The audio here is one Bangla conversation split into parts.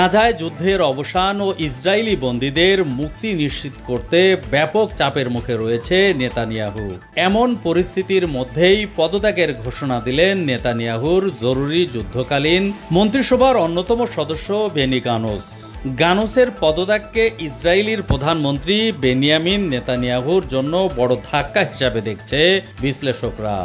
গাজায় যুদ্ধের অবসান ও ইসরায়েলি বন্দীদের মুক্তি নিশ্চিত করতে ব্যাপক চাপের মুখে রয়েছে নেতানিয়াহু। এমন পরিস্থিতির মধ্যেই পদত্যাগের ঘোষণা দিলেন নেতানিয়াহুর জরুরি যুদ্ধকালীন মন্ত্রিসভার অন্যতম সদস্য বেনি গানোস। গানোসের পদত্যাগকে ইসরায়েলির প্রধানমন্ত্রী বেনিয়ামিন নেতানিয়াহুর জন্য বড় ধাক্কা হিসাবে দেখছে বিশ্লেষকরা।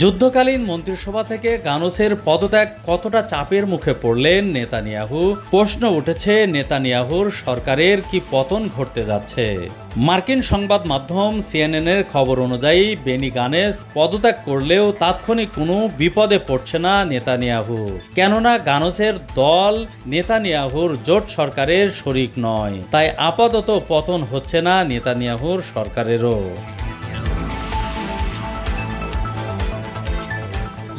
যুদ্ধকালীন মন্ত্রিসভা থেকে গানোসের পদত্যাগ কতটা চাপের মুখে পড়লেন নেতানিয়াহু? প্রশ্ন উঠেছে, নেতানিয়াহুর সরকারের কি পতন ঘটতে যাচ্ছে? মার্কিন সংবাদ মাধ্যম সিএনএনের খবর অনুযায়ী বেনি গানেস পদত্যাগ করলেও তাৎক্ষণিক কোনো বিপদে পড়ছে না নেতানিয়াহু। কেননা গানোসের দল নেতানিয়াহুর জোট সরকারের শরিক নয়, তাই আপাতত পতন হচ্ছে না নেতানিয়াহুর সরকারেরও।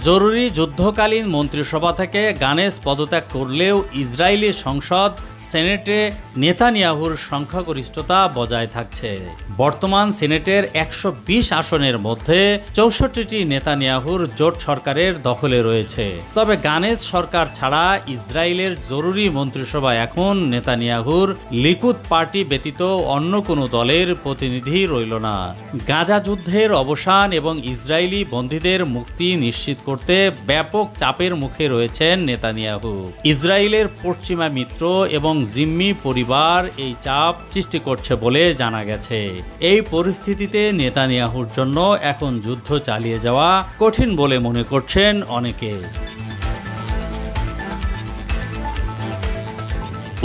জরুরি যুদ্ধকালীন মন্ত্রিসভা থেকে গানেস পদত্যাগ করলেও ইসরায়েলি সংসদ সেনেটে নেতানিয়াহুর সংখ্যাগরিষ্ঠতা বজায় থাকছে। বর্তমান সিনেটের 120 আসনের মধ্যে 64টি নেতানিয়াহুর জোট সরকারের দখলে রয়েছে। তবে গানেস সরকার ছাড়া ইসরায়েলের জরুরি মন্ত্রিসভা এখন নেতানিয়াহুর লিকুদ পার্টি ব্যতীত অন্য কোনো দলের প্রতিনিধি রইল না। গাজা যুদ্ধের অবসান এবং ইসরায়েলি বন্দীদের মুক্তি নিশ্চিত করতে ব্যাপক চাপের মুখে রয়েছেন নেতানিয়াহু। ইসরায়েলের পশ্চিমা মিত্র এবং জিম্মি পরিবার এই চাপ সৃষ্টি করছে বলে জানা গেছে। এই পরিস্থিতিতে নেতানিয়াহুর জন্য এখন যুদ্ধ চালিয়ে যাওয়া কঠিন বলে মনে করছেন অনেকে।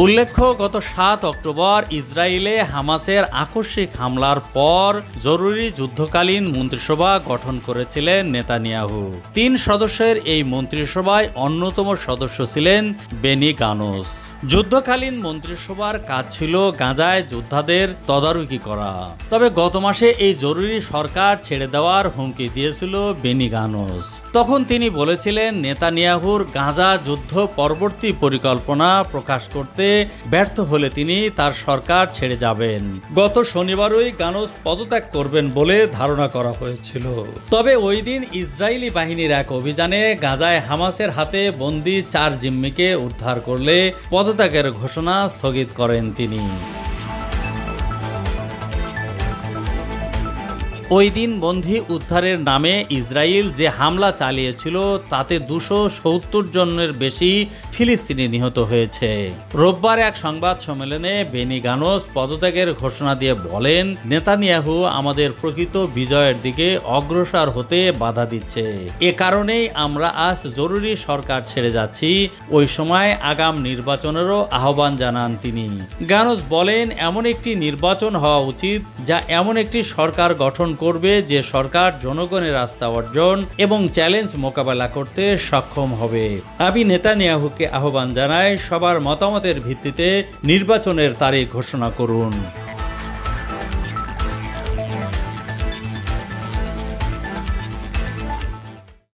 উল্লেখ্য, গত 7 অক্টোবর ইসরায়েলে হামাসের আকস্মিক হামলার পর জরুরি যুদ্ধকালীন মন্ত্রিসভা গঠন করেছিলেন নেতানিয়াহু। 3 সদস্যের এই মন্ত্রিসভায় অন্যতম সদস্য ছিলেন বেনি গানোস। যুদ্ধকালীন মন্ত্রিসভার কাজ ছিল গাজায় যোদ্ধাদের তদারকি করা। তবে গত মাসে এই জরুরি সরকার ছেড়ে দেওয়ার হুমকি দিয়েছিল বেনি গানোস। তখন তিনি বলেছিলেন নেতানিয়াহুর গাজা যুদ্ধ পরবর্তী পরিকল্পনা প্রকাশ করতে ব্যর্থ হলে তিনি তার সরকার ছেড়ে যাবেন। গত শনিবারই গানোস পদত্যাগ করবেন বলে ধারণা করা হয়েছিল। তবে ওই দিন ইসরায়েলি বাহিনীর এক অভিযানে গাজায় হামাসের হাতে বন্দী 4 জিম্মিকে উদ্ধার করলে পদত্যাগের ঘোষণা স্থগিত করেন তিনি। ওই দিন বন্দী উদ্ধারের নামে ইসরায়েল যে হামলা চালিয়েছিল তাতে 270 জনের বেশি ফিলিস্তিনি নিহত হয়েছে। রোববার এক সংবাদ সম্মেলনে বেনি গানোস পদত্যাগের ঘোষণা দিয়ে বলেন, নেতানিয়াহু আমাদের প্রকৃত বিজয়ের দিকে অগ্রসর হতে বাধা দিচ্ছে। এ কারণেই আমরা আজ জরুরি সরকার ছেড়ে যাচ্ছি। ওই সময় আগাম নির্বাচনেরও আহ্বান জানান তিনি। গানোস বলেন, এমন একটি নির্বাচন হওয়া উচিত যা এমন একটি সরকার গঠন করবে যে সরকার জনগণের আস্থা অর্জন এবং চ্যালেঞ্জ মোকাবেলা করতে সক্ষম হবে। আমি নেতানিয়াহুকে আহ্বান জানাই, সবার মতামতের ভিত্তিতে নির্বাচনের তারিখ ঘোষণা করুন।